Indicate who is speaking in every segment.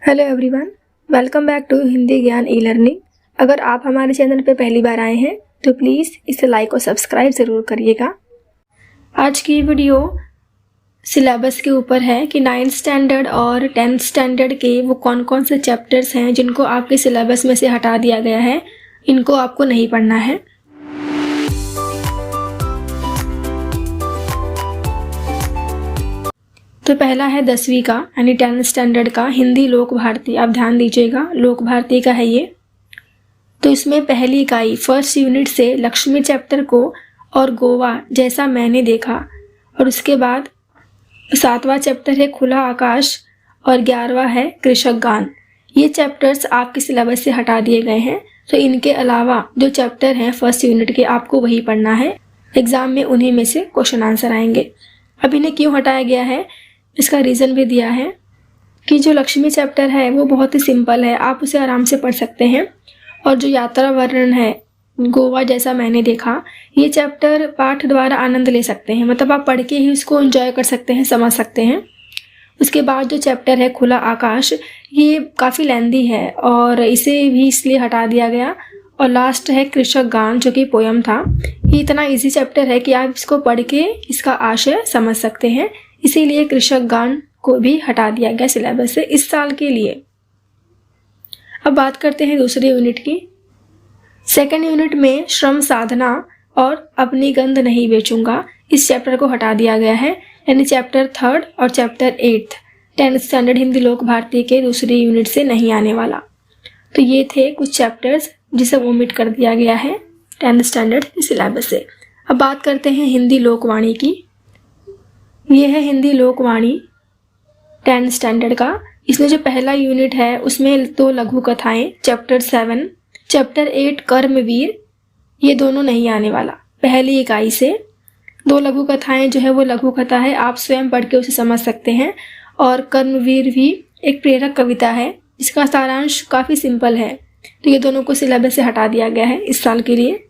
Speaker 1: Hello everyone, welcome back to Hindi Gyan e learning. अगर आप हमारे चैनल पे पहली बार आए हैं तो प्लीज़ इसे लाइक और सब्सक्राइब ज़रूर करिएगा। आज की वीडियो सिलेबस के ऊपर है कि 9th स्टैंडर्ड और 10th स्टैंडर्ड के वो कौन कौन से चैप्टर्स हैं जिनको आपके सिलेबस में से हटा दिया गया है, इनको आपको नहीं पढ़ना है। तो पहला है 10वीं का यानी 10th स्टैंडर्ड का हिंदी लोक भारती। आप ध्यान दीजिएगा, लोक भारती का है ये। तो इसमें पहली इकाई फर्स्ट यूनिट से लक्ष्मी चैप्टर को और गोवा जैसा मैंने देखा, और उसके बाद 7वां चैप्टर है खुला आकाश और 11वां है कृषक गान। ये चैप्टर्स आपके सिलेबस से हटा दिए गए हैं। तो इनके अलावा जो चैप्टर हैं फर्स्ट यूनिट के, आपको वही पढ़ना है। एग्जाम में उन्हीं में से क्वेश्चन आंसर आएंगे। अब इन्हें क्यों हटाया गया है, इसका रीज़न भी दिया है कि जो लक्ष्मी चैप्टर है वो बहुत ही सिंपल है, आप उसे आराम से पढ़ सकते हैं। और जो यात्रा वर्णन है गोवा जैसा मैंने देखा, ये चैप्टर पाठ द्वारा आनंद ले सकते हैं, मतलब आप पढ़ के ही उसको एंजॉय कर सकते हैं, समझ सकते हैं। उसके बाद जो चैप्टर है खुला आकाश, ये काफ़ी लेंदी है और इसे भी इसलिए हटा दिया गया। और लास्ट है कृषक गान जो कि पोयम था। ये इतना इजी चैप्टर है कि आप इसको पढ़ के इसका आशय समझ सकते हैं, इसीलिए कृषक गान को भी हटा दिया गया सिलेबस से इस साल के लिए। अब बात करते हैं दूसरी यूनिट की। सेकंड यूनिट में श्रम साधना और अपनी गंध नहीं बेचूंगा, इस चैप्टर को हटा दिया गया है, यानी चैप्टर 3rd और chapter 8th 10th standard Hindi लोक भारती के दूसरी यूनिट से नहीं आने वाला। तो ये थे कुछ चैप्टर्स जिसे ओमिट कर दिया गया है 10th स्टैंडर्ड सिलेबस से। अब बात करते हैं हिंदी लोकवाणी की। ये है हिंदी लोकवाणी 10th स्टैंडर्ड का। इसमें जो पहला यूनिट है उसमें 2 लघु कथाएं, चैप्टर 7, चैप्टर 8 कर्मवीर, ये दोनों नहीं आने वाला। पहली इकाई से 2 लघु कथाएं जो है वो लघु कथा है, आप स्वयं पढ़ के उसे समझ सकते हैं। और कर्मवीर भी एक प्रेरक कविता है जिसका सारांश काफ़ी सिंपल है। तो ये दोनों को सिलेबस से हटा दिया गया है इस साल के लिए।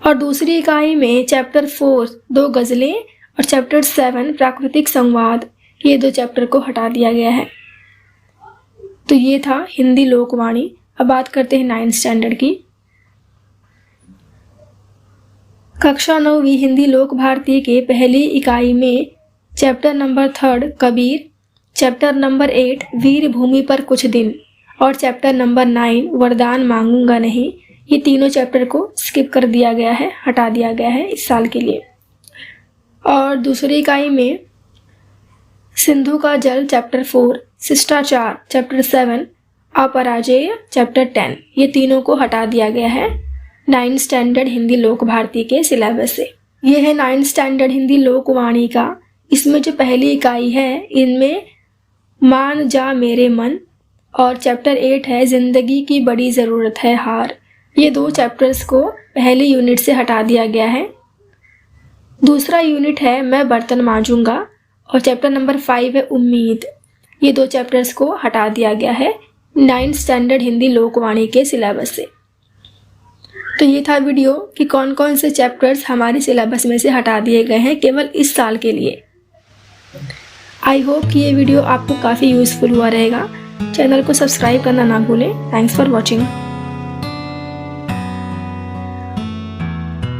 Speaker 1: और दूसरी इकाई में चैप्टर 4 2 गज़लें और चैप्टर 7 प्राकृतिक संवाद, ये 2 चैप्टर को हटा दिया गया है। तो ये था हिंदी लोकवाणी। अब बात करते हैं 9th स्टैंडर्ड की। कक्षा 9वीं हिंदी लोक भारती के पहली इकाई में chapter number 3 Kabir, chapter number 8 वीर भूमि पर कुछ दिन और चैप्टर नंबर 9 वरदान मांगूंगा नहीं, ये तीनों चैप्टर को स्किप कर दिया गया है, हटा दिया गया है इस साल के लिए। और दूसरी इकाई में सिंधु का जल चैप्टर 4, शिष्टाचार चैप्टर 7, अपराजेय चैप्टर 10, ये तीनों को हटा दिया गया है 9th स्टैंडर्ड हिंदी लोक भारती के सिलेबस से। ये है 9th स्टैंडर्ड हिंदी लोकवाणी का। इसमें जो पहली इकाई है इनमें मान जा मेरे मन और चैप्टर 8 है जिंदगी की बड़ी ज़रूरत है हार। ये 2 चैप्टर्स को पहली यूनिट से हटा दिया गया है। दूसरा यूनिट है मैं बर्तन मांजूंगा और चैप्टर नंबर 5 है उम्मीद। ये 2 चैप्टर्स को हटा दिया गया है 9th स्टैंडर्ड हिंदी लोकवाणी के सिलेबस से। तो ये था वीडियो कि कौन कौन से चैप्टर्स हमारे सिलेबस में से हटा दिए गए हैं केवल इस साल के लिए। आई होप कि ये वीडियो आपको काफ़ी यूज़फुल हुआ रहेगा। चैनल को सब्सक्राइब करना ना भूलें। Thanks for watching.